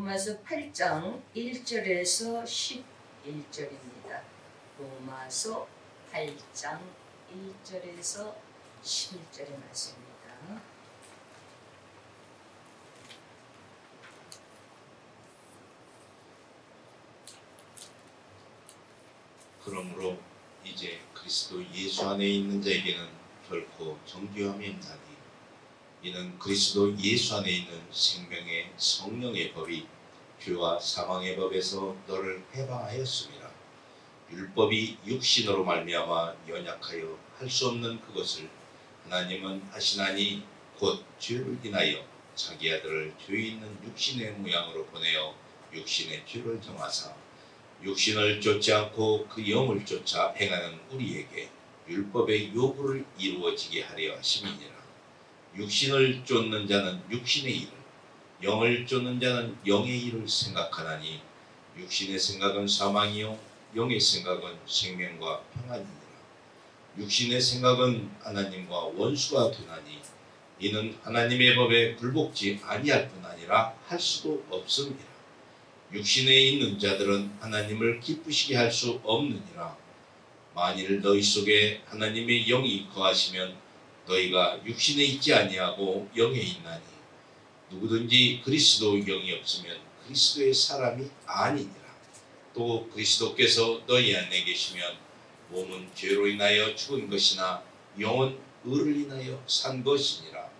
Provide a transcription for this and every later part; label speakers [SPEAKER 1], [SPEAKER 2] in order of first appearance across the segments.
[SPEAKER 1] 로마서 8장 1절에서 11절입니다. 로마서 8장 1절에서 11절의 말씀입니다.
[SPEAKER 2] 그러므로 이제 그리스도 예수 안에 있는 자에게는 결코 정죄함이 없나니 이는 그리스도 예수 안에 있는 생명의 성령의 법이 죄와 사망의 법에서 너를 해방하였음이라. 율법이 육신으로 말미암아 연약하여 할 수 없는 그것을 하나님은 하시나니 곧 죄를 인하여 자기 아들을 죄 있는 육신의 모양으로 보내어 육신의 죄를 정하사 육신을 쫓지 않고 그 영을 쫓아 행하는 우리에게 율법의 요구를 이루어지게 하려 하심이니라. 육신을 쫓는 자는 육신의 일을, 영을 쫓는 자는 영의 일을 생각하나니 육신의 생각은 사망이요 영의 생각은 생명과 평안이니라. 육신의 생각은 하나님과 원수가 되나니 이는 하나님의 법에 굴복지 아니할 뿐 아니라 할 수도 없음이라. 육신에 있는 자들은 하나님을 기쁘시게 할 수 없느니라. 만일 너희 속에 하나님의 영이 거하시면 너희가 육신에 있지 아니하고 영에 있나니 누구든지 그리스도 영이 없으면 그리스도의 사람이 아니니라. 또 그리스도께서 너희 안에 계시면 몸은 죄로 인하여 죽은 것이나 영은 의를 인하여 산 것이니라.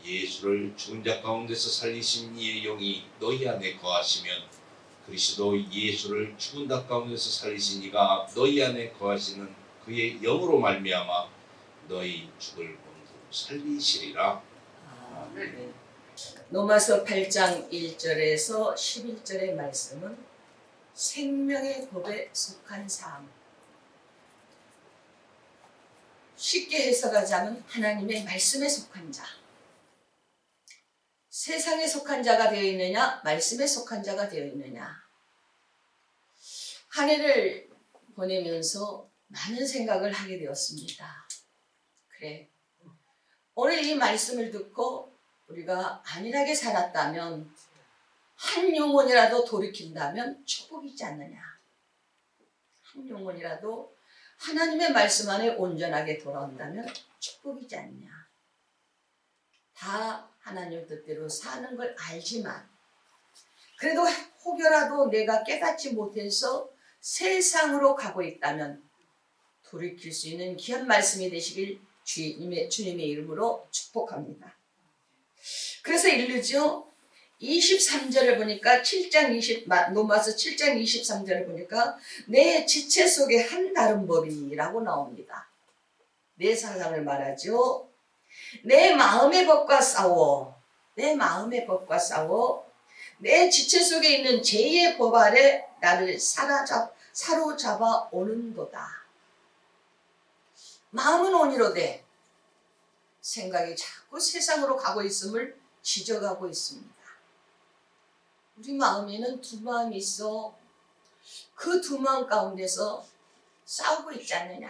[SPEAKER 2] 예수를 죽은 자 가운데서 살리신 이의 영이 너희 안에 거하시면 그리스도 예수를 죽은 자 가운데서 살리신 이가 너희 안에 거하시는 그의 영으로 말미암아 너희 죽을 몸도 살리시리라.
[SPEAKER 1] 아멘. 로마서 8장 1절에서 11절의 말씀은 생명의 법에 속한 삶. 쉽게 해석하자면 하나님의 말씀에 속한 자. 세상에 속한 자가 되어 있느냐, 말씀에 속한 자가 되어 있느냐. 한 해를 보내면서 많은 생각을 하게 되었습니다. 그래, 오늘 이 말씀을 듣고 우리가 안일하게 살았다면, 한 영혼이라도 돌이킨다면 축복이지 않느냐. 한 영혼이라도 하나님의 말씀 안에 온전하게 돌아온다면 축복이지 않느냐. 다 하나님 뜻대로 사는 걸 알지만 그래도 혹여라도 내가 깨닫지 못해서 세상으로 가고 있다면 돌이킬 수 있는 귀한 말씀이 되시길 주님의 이름으로 축복합니다. 그래서 일르죠. 23절을 보니까 로마서 7장 23절을 보니까 내 지체 속에 한 다른 법이라고 나옵니다. 내 사상을 말하죠. 내 마음의 법과 싸워, 내 마음의 법과 싸워, 내 지체 속에 있는 죄의 법 아래 나를 사로잡아 오는도다. 마음은 온이로되 생각이 자꾸 세상으로 가고 있음을 지적하고 있습니다. 우리 마음에는 두 마음이 있어. 그 두 마음 가운데서 싸우고 있지 않느냐.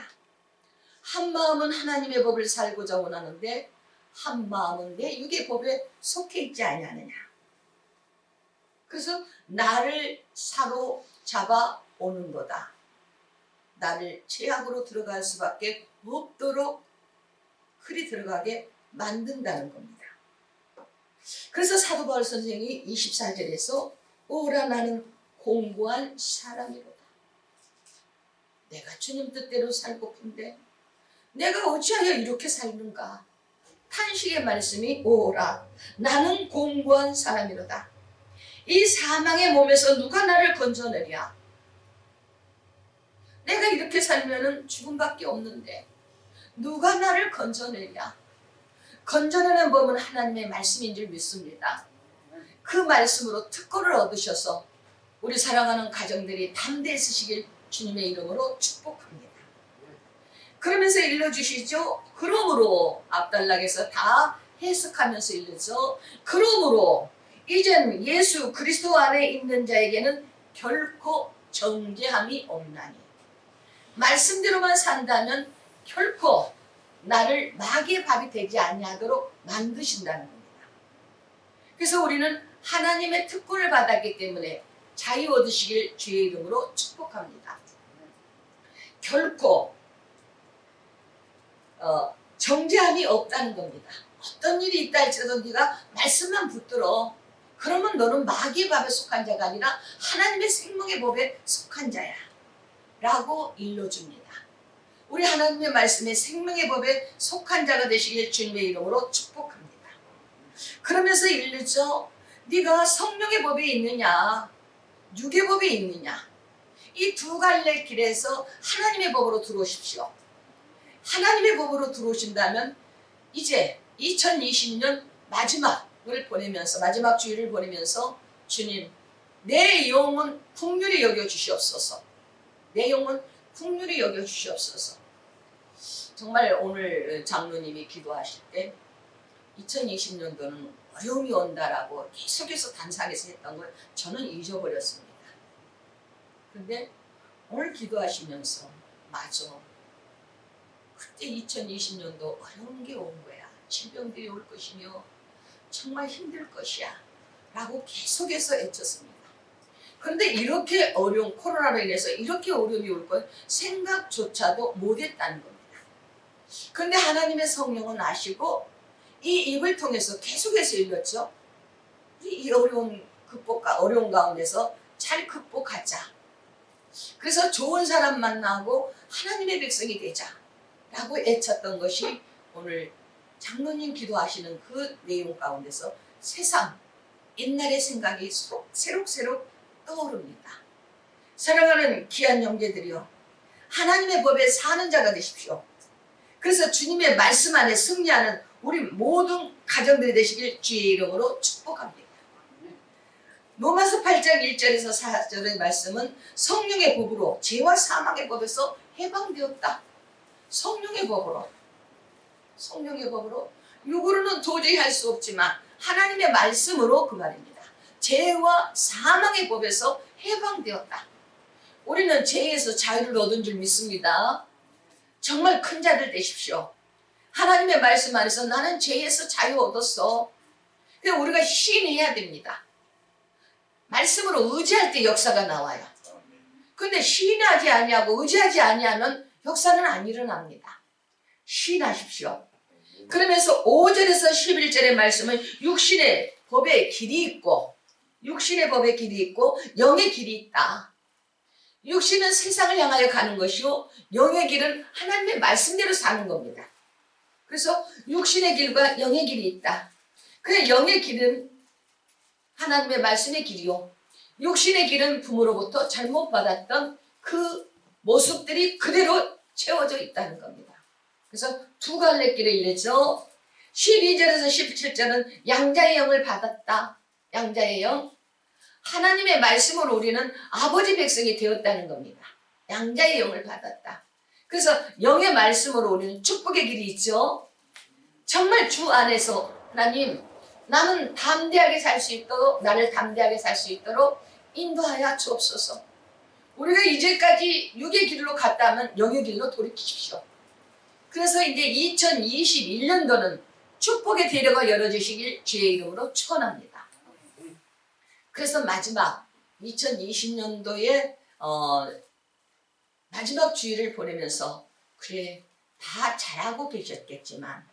[SPEAKER 1] 한 마음은 하나님의 법을 살고자 원하는데 한 마음은 내 육의 법에 속해 있지 아니하느냐. 그래서 나를 사로잡아 오는 거다. 나를 죄악으로 들어갈 수밖에 없도록 그리 들어가게 만든다는 겁니다. 그래서 사도 바울 선생이 24절에서 오라 나는 공고한 사람이로다. 내가 주님 뜻대로 살고픈데 내가 어찌하여 이렇게 살는가. 탄식의 말씀이 오라 나는 공고한 사람이로다. 이 사망의 몸에서 누가 나를 건져내랴. 내가 이렇게 살면은 죽음밖에 없는데 누가 나를 건져내랴. 건져내는 법은 하나님의 말씀인 줄 믿습니다. 그 말씀으로 특권을 얻으셔서 우리 사랑하는 가정들이 담대히 쓰시길 주님의 이름으로 축복합니다. 그러면서 일러주시죠. 그러므로 앞단락에서 다 해석하면서 일러서 그러므로 이젠 예수 그리스도 안에 있는 자에게는 결코 정죄함이 없나니. 말씀대로만 산다면 결코 나를 마귀의 밥이 되지 아니하도록 만드신다는 겁니다. 그래서 우리는 하나님의 특권을 받았기 때문에 자유 얻으시길 주의 이름으로 축복합니다. 결코 정죄함이 없다는 겁니다. 어떤 일이 있다 할지라도 네가 말씀만 붙들어. 그러면 너는 마귀의 법에 속한 자가 아니라 하나님의 생명의 법에 속한 자야 라고 일러줍니다. 우리 하나님의 말씀에 생명의 법에 속한 자가 되시길 주님의 이름으로 축복합니다. 그러면서 일르죠. 네가 성령의 법에 있느냐 육의 법에 있느냐. 이 두 갈래 길에서 하나님의 법으로 들어오십시오. 하나님의 법으로 들어오신다면 이제 2020년 마지막을 보내면서 마지막 주일을 보내면서 주님 내 영혼 긍휼히 여겨주시옵소서. 내 영혼 긍휼히 여겨주시옵소서. 정말 오늘 장로님이 기도하실 때 2020년도는 어려움이 온다라고 계속해서 단상에서 했던 걸 저는 잊어버렸습니다. 근데 오늘 기도하시면서 맞아. 그때 2020년도 어려운 게 온 거야. 질병들이 올 것이며 정말 힘들 것이야. 라고 계속해서 애쳤습니다. 그런데 이렇게 어려운 코로나로 인해서 이렇게 어려움이 올 건 생각조차도 못했다는 겁니다. 그런데 하나님의 성령은 아시고 이 입을 통해서 계속해서 일렀죠. 이 어려운 가운데서 잘 극복하자. 그래서 좋은 사람 만나고 하나님의 백성이 되자 라고 애쳤던 것이 오늘 장로님 기도하시는 그 내용 가운데서 세상 옛날의 생각이 새록새록 떠오릅니다. 사랑하는 귀한 형제들이여, 하나님의 법에 사는 자가 되십시오. 그래서 주님의 말씀 안에 승리하는 우리 모든 가정들이 되시길 주의 이름으로 축복합니다. 로마서 8장 1절에서 4절의 말씀은 성령의 법으로 죄와 사망의 법에서 해방되었다. 성령의 법으로. 육으로는 도저히 할 수 없지만 하나님의 말씀으로 그 말입니다. 죄와 사망의 법에서 해방되었다. 우리는 죄에서 자유를 얻은 줄 믿습니다. 정말 큰 자들 되십시오. 하나님의 말씀 안에서 나는 죄에서 자유 얻었어. 그래서 우리가 시인해야 됩니다. 말씀으로 의지할 때 역사가 나와요. 근데 시인하지 아니하고 의지하지 아니하면 역사는 안 일어납니다. 시인하십시오. 그러면서 5절에서 11절의 말씀은 육신의 법에 길이 있고 영의 길이 있다. 육신은 세상을 향하여 가는 것이요 영의 길은 하나님의 말씀대로 사는 겁니다. 그래서 육신의 길과 영의 길이 있다. 그래서 영의 길은 하나님의 말씀의 길이요 육신의 길은 부모로부터 잘못 받았던 그 모습들이 그대로 채워져 있다는 겁니다. 그래서 두 갈래 길을 일렀죠. 12절에서 17절은 양자의 영을 받았다. 양자의 영. 하나님의 말씀으로 우리는 아버지 백성이 되었다는 겁니다. 양자의 영을 받았다. 그래서 영의 말씀으로 우리는 축복의 길이 있죠. 정말 주 안에서 하나님 나는 담대하게 살 수 있도록 나를 담대하게 살 수 있도록 인도하여 주옵소서. 우리가 이제까지 육의 길로 갔다면 영의 길로 돌이키십시오. 그래서 이제 2021년도는 축복의 대로가 열어주시길 주의 이름으로 축원합니다. 그래서 마지막 2020년도에 마지막 주일을 보내면서 그래 다 잘하고 계셨겠지만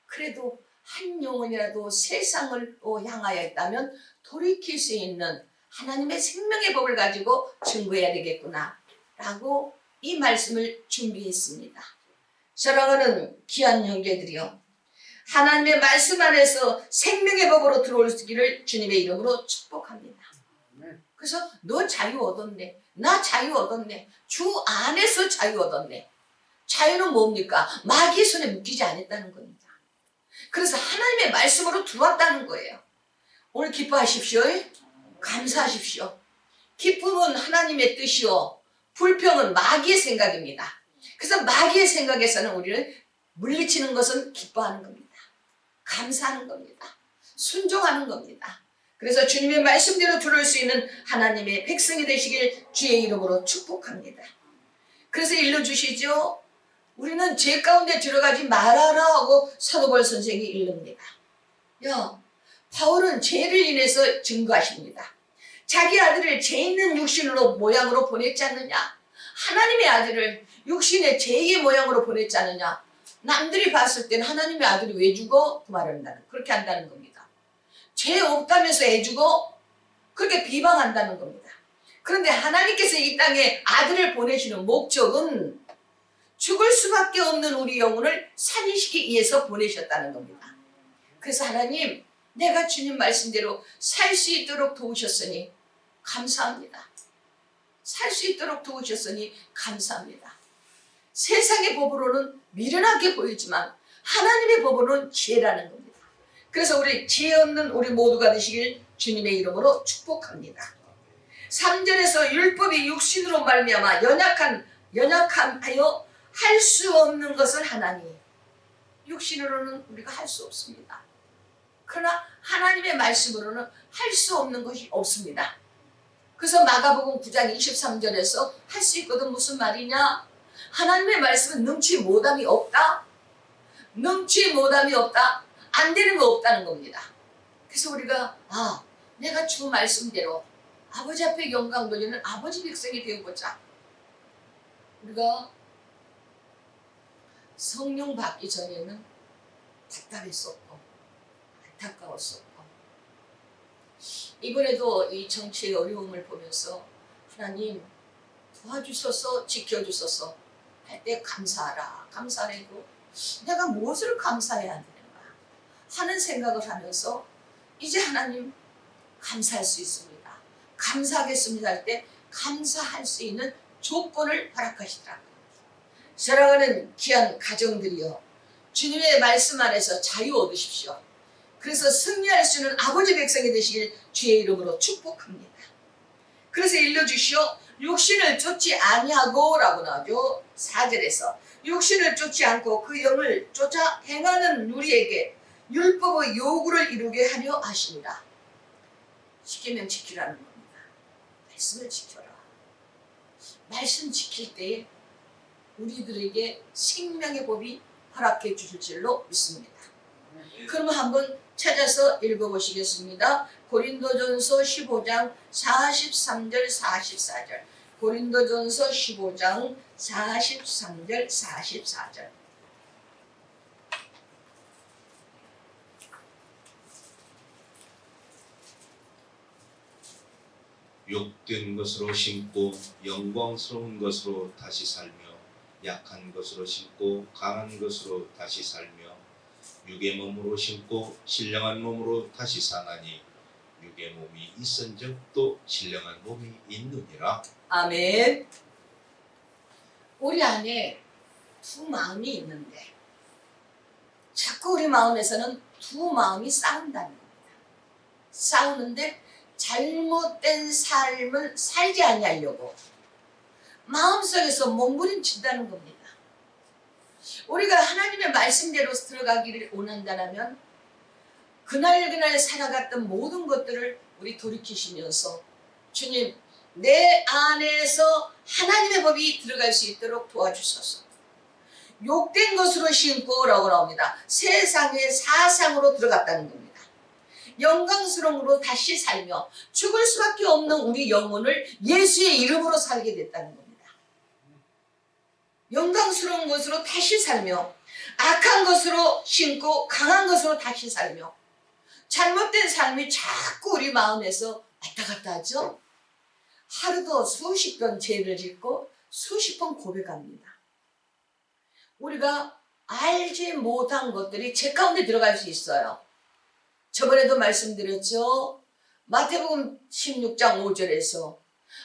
[SPEAKER 1] 그래도 한 영혼이라도 세상을 향하여 있다면 돌이킬 수 있는 하나님의 생명의 법을 가지고 증거해야 되겠구나 라고 이 말씀을 준비했습니다. 사랑하는 귀한 형제들이여, 하나님의 말씀 안에서 생명의 법으로 들어오기를 주님의 이름으로 축복합니다. 그래서 너 자유 얻었네, 나 자유 얻었네, 주 안에서 자유 얻었네. 자유는 뭡니까? 마귀의 손에 묶이지 않았다는 겁니다. 그래서 하나님의 말씀으로 들어왔다는 거예요. 오늘 기뻐하십시오. 감사하십시오. 기쁨은 하나님의 뜻이요 불평은 마귀의 생각입니다. 그래서 마귀의 생각에서는 우리를 물리치는 것은 기뻐하는 겁니다. 감사하는 겁니다. 순종하는 겁니다. 그래서 주님의 말씀대로 들을 수 있는 하나님의 백성이 되시길 주의 이름으로 축복합니다. 그래서 일러주시죠. 우리는 죄 가운데 들어가지 말아라 하고 사도 바울 선생이 일릅니다. 야, 바울은 죄를 인해서 증거하십니다. 자기 아들을 죄 있는 육신으로 모양으로 보냈지 않느냐? 하나님의 아들을 육신의 죄의 모양으로 보냈지 않느냐? 남들이 봤을 때는 하나님의 아들이 왜 죽어? 그 말을 한다는, 그렇게 한다는 겁니다. 죄 없다면서 애 죽어? 그렇게 비방한다는 겁니다. 그런데 하나님께서 이 땅에 아들을 보내시는 목적은 죽을 수밖에 없는 우리 영혼을 살리시기 위해서 보내셨다는 겁니다. 그래서 하나님, 내가 주님 말씀대로 살 수 있도록 도우셨으니 감사합니다. 살 수 있도록 도우셨으니 감사합니다. 세상의 법으로는 미련하게 보이지만 하나님의 법으로는 지혜라는 겁니다. 그래서 우리 지혜 없는 우리 모두가 되시길 주님의 이름으로 축복합니다. 3절에서 율법이 육신으로 말미암아 연약함하여 할 수 없는 것을 하나니, 육신으로는 우리가 할 수 없습니다. 그러나 하나님의 말씀으로는 할 수 없는 것이 없습니다. 그래서 마가복음 9장 23절에서 할 수 있거든 무슨 말이냐? 하나님의 말씀은 능치 못함이 없다. 능치 못함이 없다. 안 되는 거 없다는 겁니다. 그래서 우리가 내가 주 말씀대로 아버지 앞에 영광 돌리는 아버지 백성이 되어보자. 우리가 성령 받기 전에는 답답했었고 안타까웠었고, 이번에도 이 정치의 어려움을 보면서 하나님 도와주소서, 지켜주소서 할 때 감사하라, 감사하고 내가 무엇을 감사해야 되는가 하는 생각을 하면서 이제 하나님 감사할 수 있습니다, 감사하겠습니다 할 때 감사할 수 있는 조건을 허락하시더라고요. 사랑하는 귀한 가정들이여, 주님의 말씀 안에서 자유 얻으십시오. 그래서 승리할 수 있는 아버지 백성이 되시길 주의 이름으로 축복합니다. 그래서 일러주시오. 육신을 쫓지 아니하고 라고 나오죠. 4절에서 육신을 쫓지 않고 그 영을 쫓아 행하는 우리에게 율법의 요구를 이루게 하려 하십니다. 시키면 지키라는 겁니다. 말씀을 지켜라. 말씀 지킬 때에 우리들에게 생명의 법이 허락해 주실 줄로 믿습니다. 그러면 한번 찾아서 읽어보시겠습니다. 고린도전서 15장 43절 44절. 고린도전서 15장 43절 44절.
[SPEAKER 2] 욕된 것으로 심고 영광스러운 것으로 다시 살며, 약한 것으로 심고 강한 것으로 다시 살며, 육의 몸으로 심고 신령한 몸으로 다시 사나니, 육의 몸이 있은즉 또 신령한 몸이 있느니라.
[SPEAKER 1] 아멘. 우리 안에 두 마음이 있는데 자꾸 우리 마음에서는 두 마음이 싸운다는 겁니다. 싸우는데 잘못된 삶을 살지 아니하려고 마음속에서 몸부림친다는 겁니다. 우리가 하나님의 말씀대로 들어가기를 원한다면 그날 살아갔던 모든 것들을 우리 돌이키시면서 주님, 내 안에서 하나님의 법이 들어갈 수 있도록 도와주소서. 욕된 것으로 심고 라고 나옵니다. 세상의 사상으로 들어갔다는 겁니다. 영광스러움으로 다시 살며 죽을 수밖에 없는 우리 영혼을 예수의 이름으로 살게 됐다는 겁니다. 영광스러운 것으로 다시 살며, 악한 것으로 심고 강한 것으로 다시 살며, 잘못된 삶이 자꾸 우리 마음에서 왔다 갔다 하죠. 하루도 수십 번 죄를 짓고 수십 번 고백합니다. 우리가 알지 못한 것들이 죄 가운데 들어갈 수 있어요. 저번에도 말씀드렸죠. 마태복음 16장 5절에서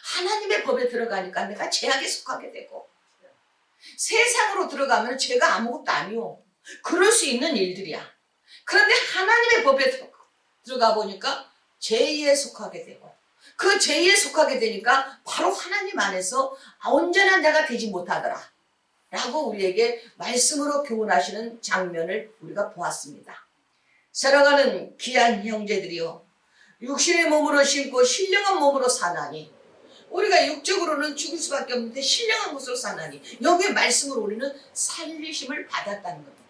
[SPEAKER 1] 하나님의 법에 들어가니까 내가 죄악에 속하게 되고, 세상으로 들어가면 죄가 아무것도 아니오. 그럴 수 있는 일들이야. 그런데 하나님의 법에 들어가 보니까 죄에 속하게 되고, 그 죄에 속하게 되니까 바로 하나님 안에서 온전한 자가 되지 못하더라 라고 우리에게 말씀으로 교훈하시는 장면을 우리가 보았습니다. 사랑하는 귀한 형제들이여, 육신의 몸으로 심고 신령한 몸으로 사나니, 우리가 육적으로는 죽을 수밖에 없는데 신령한 것으로 사나니, 여기에 말씀으로 우리는 살리심을 받았다는 겁니다.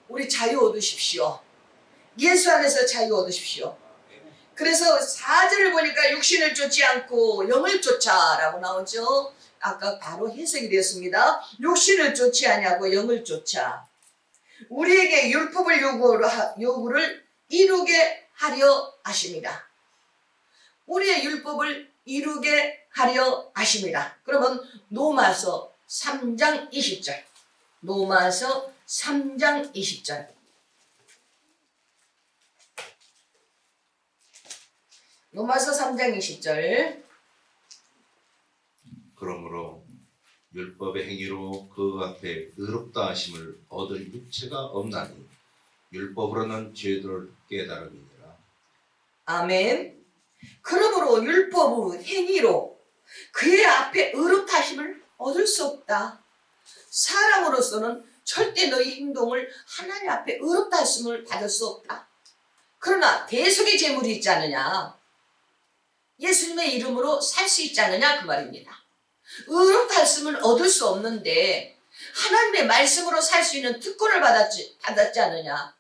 [SPEAKER 1] 우리 자유 얻으십시오. 예수 안에서 자유 얻으십시오. 그래서 4절을 보니까 육신을 쫓지 않고 영을 쫓아라고 나오죠. 아까 바로 해석이 되었습니다. 육신을 쫓지 아니하고 영을 쫓아. 우리에게 율법을 요구를 이루게 하려 하십니다. 우리의 율법을 이루게 하려 하십니다. 그러면 로마서 3장 20절. 로마서 3장 20절. 로마서 3장 20절.
[SPEAKER 2] 그러므로 율법의 행위로 그 앞에 의롭다 하심을 얻을 육체가 없나니 율법으로는 죄를 깨달음이니라.
[SPEAKER 1] 아멘. 그러므로 율법으로 행위로 그의 앞에 의롭다 하심을 얻을 수 없다. 사람으로서는 절대 너희 행동을 하나님 앞에 의롭다 하심을 받을 수 없다. 그러나 대속의 제물이 있지 않느냐, 예수님의 이름으로 살 수 있지 않느냐 그 말입니다. 의롭다 하심을 얻을 수 없는데 하나님의 말씀으로 살 수 있는 특권을 받았지 않느냐.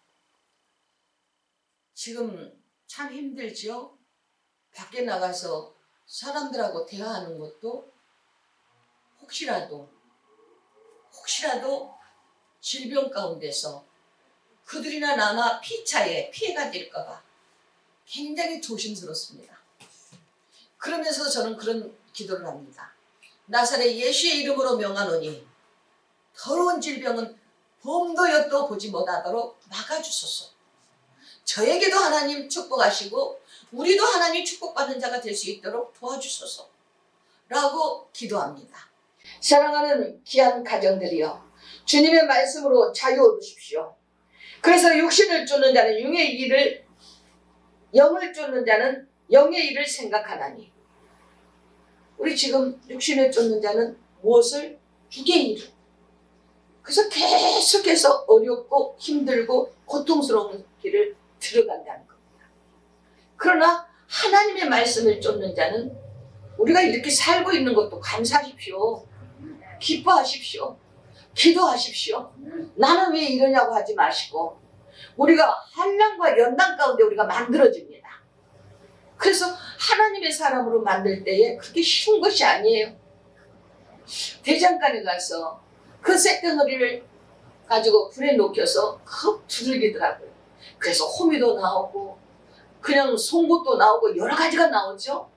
[SPEAKER 1] 지금 참 힘들죠. 밖에 나가서 사람들하고 대화하는 것도 혹시라도 질병 가운데서 그들이나 나나 피차에 피해가 될까봐 굉장히 조심스럽습니다. 그러면서 저는 그런 기도를 합니다. 나사렛 예수의 이름으로 명하노니 더러운 질병은 범도여도 보지 못하도록 막아주소서. 저에게도 하나님 축복하시고 우리도 하나님 축복받는 자가 될 수 있도록 도와주소서 라고 기도합니다. 사랑하는 귀한 가정들이여, 주님의 말씀으로 자유 얻으십시오. 그래서 육신을 쫓는 자는 육의 일을, 영을 쫓는 자는 영의 일을 생각하나니. 우리 지금 육신을 쫓는 자는 무엇을? 육의 일을. 그래서 계속해서 어렵고 힘들고 고통스러운 길을 들어간다는 겁니다. 그러나 하나님의 말씀을 쫓는 자는 우리가 이렇게 살고 있는 것도 감사하십시오. 기뻐하십시오. 기도하십시오. 나는 왜 이러냐고 하지 마시고, 우리가 한량과 연단 가운데 우리가 만들어집니다. 그래서 하나님의 사람으로 만들 때에 그렇게 쉬운 것이 아니에요. 대장간에 가서 그 쇳덩어리를 가지고 불에 녹여서 컵 두들기더라고요. 그래서 호미도 나오고 그냥 송곳도 나오고 여러 가지가 나오죠.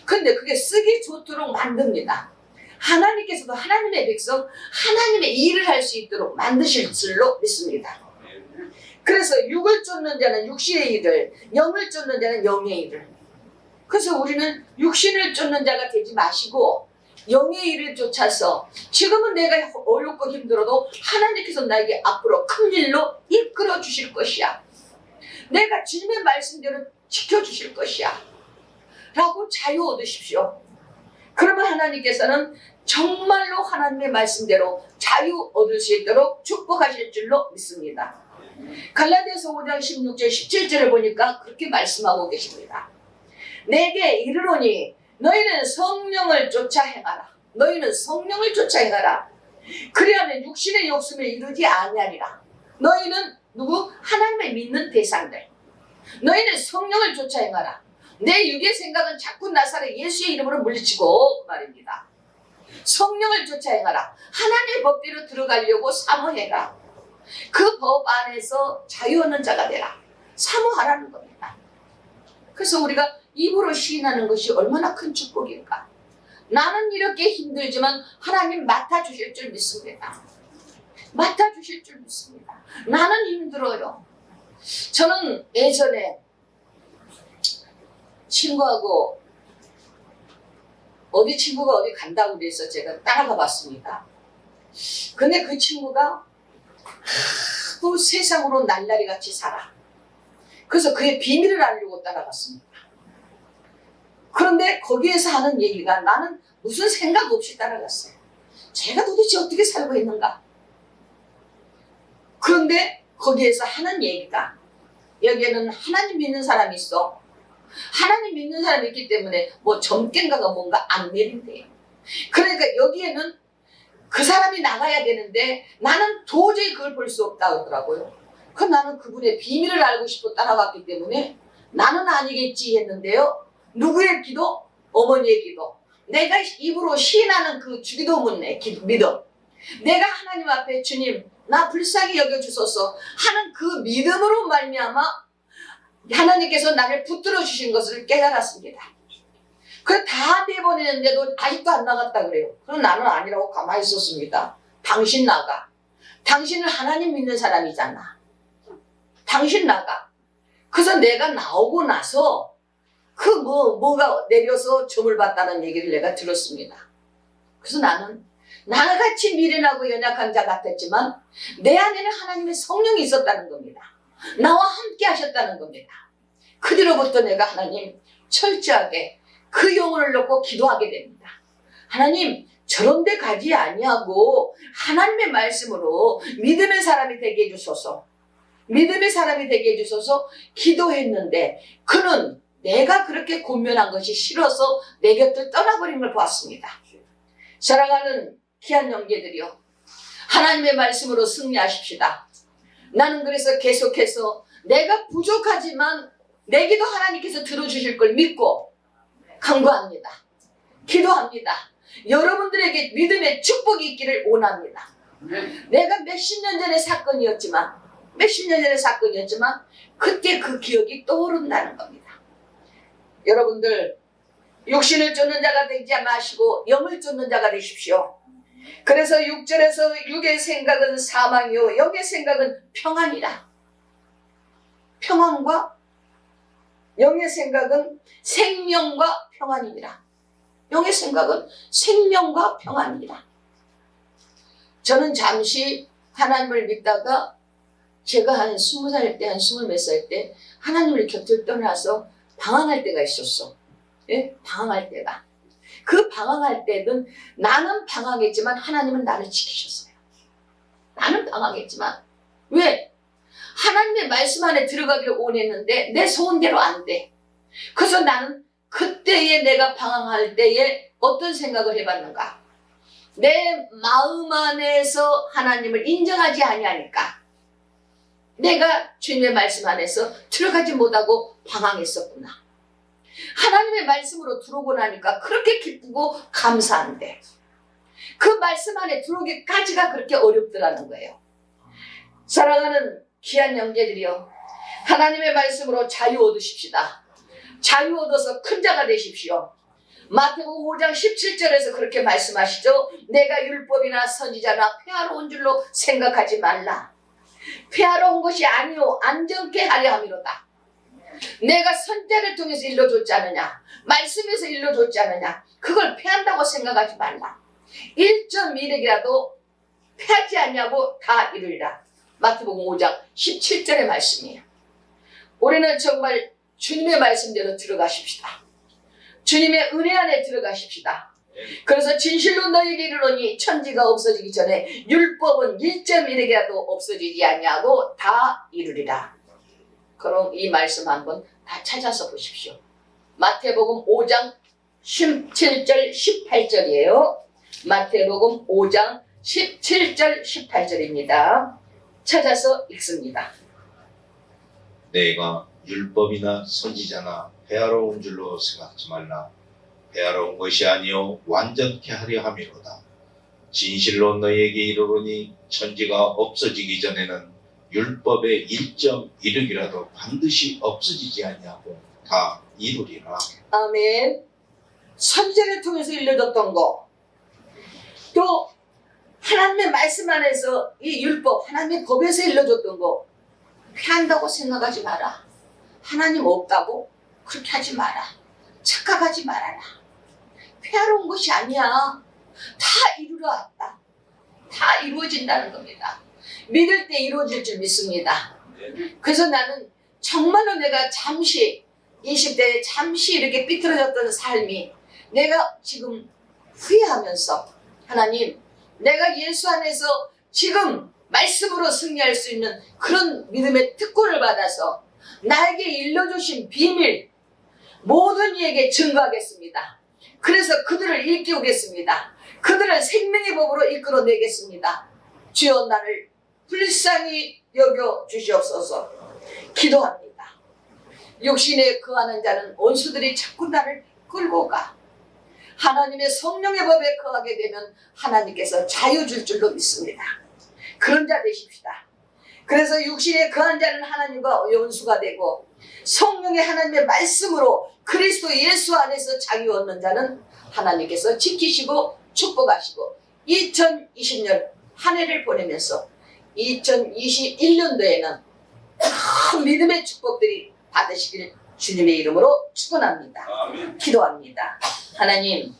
[SPEAKER 1] 근데 그게 쓰기 좋도록 만듭니다. 하나님께서도 하나님의 백성, 하나님의 일을 할 수 있도록 만드실 줄로 믿습니다. 그래서 육을 쫓는 자는 육신의 일을, 영을 쫓는 자는 영의 일을. 그래서 우리는 육신을 쫓는 자가 되지 마시고 영의 일을 쫓아서, 지금은 내가 어렵고 힘들어도 하나님께서 나에게 앞으로 큰 일로 이끌어 주실 것이야. 내가 주님의 말씀대로 지켜주실 것이야 라고 자유 얻으십시오. 그러면 하나님께서는 정말로 하나님의 말씀대로 자유 얻을 수 있도록 축복하실 줄로 믿습니다. 갈라디아서 5장 16절 17절을 보니까 그렇게 말씀하고 계십니다. 내게 이르노니 너희는 성령을 쫓아 행하라. 너희는 성령을 쫓아 행하라. 그리하면 육신의 욕심을 이루지 아니하리라. 너희는 누구? 하나님을 믿는 대상들. 너희는 성령을 쫓아 행하라. 내 육의 생각은 자꾸 나사렛 예수의 이름으로 물리치고 말입니다. 성령을 쫓아 행하라. 하나님의 법대로 들어가려고 사모해라. 그 법 안에서 자유 얻는 자가 되라. 사모하라는 겁니다. 그래서 우리가 입으로 시인하는 것이 얼마나 큰 축복일까. 나는 이렇게 힘들지만 하나님 맡아주실 줄 믿습니다. 맡아주실 줄 믿습니다. 나는 힘들어요. 저는 예전에 친구하고 친구가 어디 간다고 그래서 제가 따라가 봤습니다. 근데 그 친구가 하도 세상으로 날라리 같이 살아. 그래서 그의 비밀을 알려고 따라갔습니다. 그런데 거기에서 하는 얘기가, 나는 무슨 생각 없이 따라갔어요. 제가 도대체 어떻게 살고 있는가? 그런데 거기에서 하는 얘기가, 여기에는 하나님 믿는 사람이 있어. 하나님 믿는 사람이 있기 때문에 뭐 점괘인가가 뭔가 안 내린대요. 그러니까 여기에는 그 사람이 나가야 되는데 나는 도저히 그걸 볼 수 없다고 하더라고요. 그럼 나는 그분의 비밀을 알고 싶어 따라갔기 때문에 나는 아니겠지 했는데요. 누구의 기도? 어머니의 기도. 내가 입으로 시인하는 그 주기도문의 믿음. 내가 하나님 앞에 주님 나 불쌍히 여겨주소서 하는 그 믿음으로 말미암아 하나님께서 나를 붙들어 주신 것을 깨달았습니다. 그래 다 내보내는데도 아직도 안 나갔다 그래요. 그럼 나는 아니라고 가만히 있었습니다. 당신 나가. 당신은 하나님 믿는 사람이잖아. 당신 나가. 그래서 내가 나오고 나서 뭐가 내려서 점을 봤다는 얘기를 내가 들었습니다. 그래서 나는 나같이 미련하고 연약한 자 같았지만 내 안에는 하나님의 성령이 있었다는 겁니다. 나와 함께 하셨다는 겁니다. 그 뒤로부터 내가 하나님 철저하게 그 영혼을 놓고 기도하게 됩니다. 하나님 저런 데 가지 아니하고 하나님의 말씀으로 믿음의 사람이 되게 해주소서. 믿음의 사람이 되게 해주소서 기도했는데 그는 내가 그렇게 곤면한 것이 싫어서 내 곁을 떠나버린 걸 보았습니다. 사랑하는 귀한 형제들이요. 하나님의 말씀으로 승리하십시다. 나는 그래서 계속해서 내가 부족하지만 내 기도 하나님께서 들어주실 걸 믿고 간구합니다. 기도합니다. 여러분들에게 믿음의 축복이 있기를 원합니다. 내가 몇십 년 전의 사건이었지만 그때 그 기억이 떠오른다는 겁니다. 여러분들 육신을 쫓는 자가 되지 마시고 영을 쫓는 자가 되십시오. 그래서 6절에서 육의 생각은 사망이요 영의 생각은 평안이라. 평안과 영의 생각은 생명과 평안이니라. 영의 생각은 생명과 평안이니라. 저는 잠시 하나님을 믿다가 제가 한 20살 때, 한 20몇 살 때 하나님을 곁을 떠나서 방황할 때가 있었어. 예? 방황할 때가. 그 방황할 때는 나는 방황했지만 하나님은 나를 지키셨어요. 나는 방황했지만 왜? 하나님의 말씀 안에 들어가기를 원했는데 내 소원대로 안 돼. 그래서 나는 그때에 내가 방황할 때에 어떤 생각을 해봤는가? 내 마음 안에서 하나님을 인정하지 아니하니까 내가 주님의 말씀 안에서 들어가지 못하고 방황했었구나. 하나님의 말씀으로 들어오고 나니까 그렇게 기쁘고 감사한데 그 말씀 안에 들어오기까지가 그렇게 어렵더라는 거예요. 사랑하는 귀한 형제들이여, 하나님의 말씀으로 자유 얻으십시다. 자유 얻어서 큰 자가 되십시오. 마태복음 5장 17절에서 그렇게 말씀하시죠. 내가 율법이나 선지자나 폐하러 온 줄로 생각하지 말라. 폐하러 온 것이 아니요 안전케 하려 함이로다. 내가 선자를 통해서 일러줬지 않느냐, 말씀에서 일러줬지 않느냐, 그걸 폐한다고 생각하지 말라. 1.1획이라도 폐하지 않냐고 다 이루리라. 마태복음 5장 17절의 말씀이에요. 우리는 정말 주님의 말씀대로 들어가십시다. 주님의 은혜 안에 들어가십시다. 그래서 진실로 너희에게 이르노니 천지가 없어지기 전에 율법은 1.1획이라도 없어지지 않냐고 다 이루리라. 그럼 이 말씀 한번 다 찾아서 보십시오. 마태복음 5장 17절 18절이에요. 마태복음 5장 17절 18절입니다. 찾아서 읽습니다.
[SPEAKER 2] 내가 율법이나 선지자나 폐하러 온 줄로 생각하지 말라. 폐하러 온 것이 아니요 완전케 하려 함이로다. 진실로 너희에게 이르노니 천지가 없어지기 전에는 율법의 1.1획이라도 반드시 없어지지 않냐고 다 이루리라.
[SPEAKER 1] 아멘. 선지자를 통해서 일러줬던 거, 또 하나님의 말씀 안에서 이 율법, 하나님의 법에서 일러줬던 거 피한다고 생각하지 마라. 하나님 없다고 그렇게 하지 마라. 착각하지 말아라. 피하러 온 것이 아니야. 다 이루러 왔다. 다 이루어진다는 겁니다. 믿을 때 이루어질 줄 믿습니다. 그래서 나는 정말로 내가 잠시 20대에 잠시 이렇게 삐뚤어졌던 삶이 내가 지금 후회하면서 하나님, 내가 예수 안에서 지금 말씀으로 승리할 수 있는 그런 믿음의 특권을 받아서 나에게 일러주신 비밀 모든 이에게 증거하겠습니다. 그래서 그들을 일깨우겠습니다. 그들을 생명의 법으로 이끌어내겠습니다. 주여 나를 불쌍히 여겨 주시옵소서. 기도합니다. 육신에 거하는 자는 원수들이 자꾸 나를 끌고 가. 하나님의 성령의 법에 거하게 되면 하나님께서 자유 줄 줄로 믿습니다. 그런 자 되십시다. 그래서 육신에 거한 자는 하나님과 원수가 되고 성령의 하나님의 말씀으로 그리스도 예수 안에서 자유 얻는 자는 하나님께서 지키시고 축복하시고 2020년 한 해를 보내면서 2021년도에는 큰 믿음의 축복들이 받으시길 주님의 이름으로 축원합니다. 기도합니다. 하나님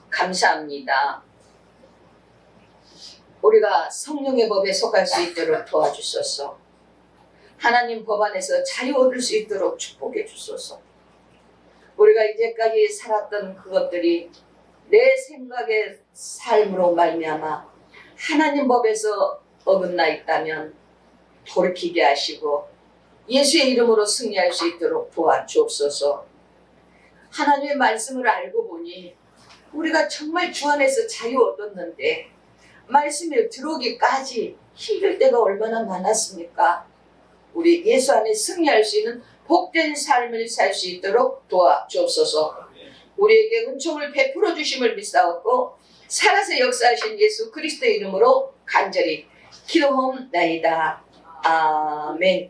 [SPEAKER 1] 감사합니다. 우리가 성령의 법에 속할 수 있도록 도와주소서. 하나님 법 안에서 자유 얻을 수 있도록 축복해 주소서. 우리가 이제까지 살았던 그것들이 내 생각의 삶으로 말미암아 하나님 법에서 어긋나 있다면 돌이키게 하시고 예수의 이름으로 승리할 수 있도록 도와주옵소서. 하나님의 말씀을 알고 보니 우리가 정말 주 안에서 자유 얻었는데 말씀에 들어오기까지 힘들 때가 얼마나 많았습니까? 우리 예수 안에 승리할 수 있는 복된 삶을 살 수 있도록 도와주옵소서. 우리에게 은총을 베풀어 주심을 믿사옵고 살아서 역사하신 예수 그리스도의 이름으로 간절히 기도하옵나이다. 아멘.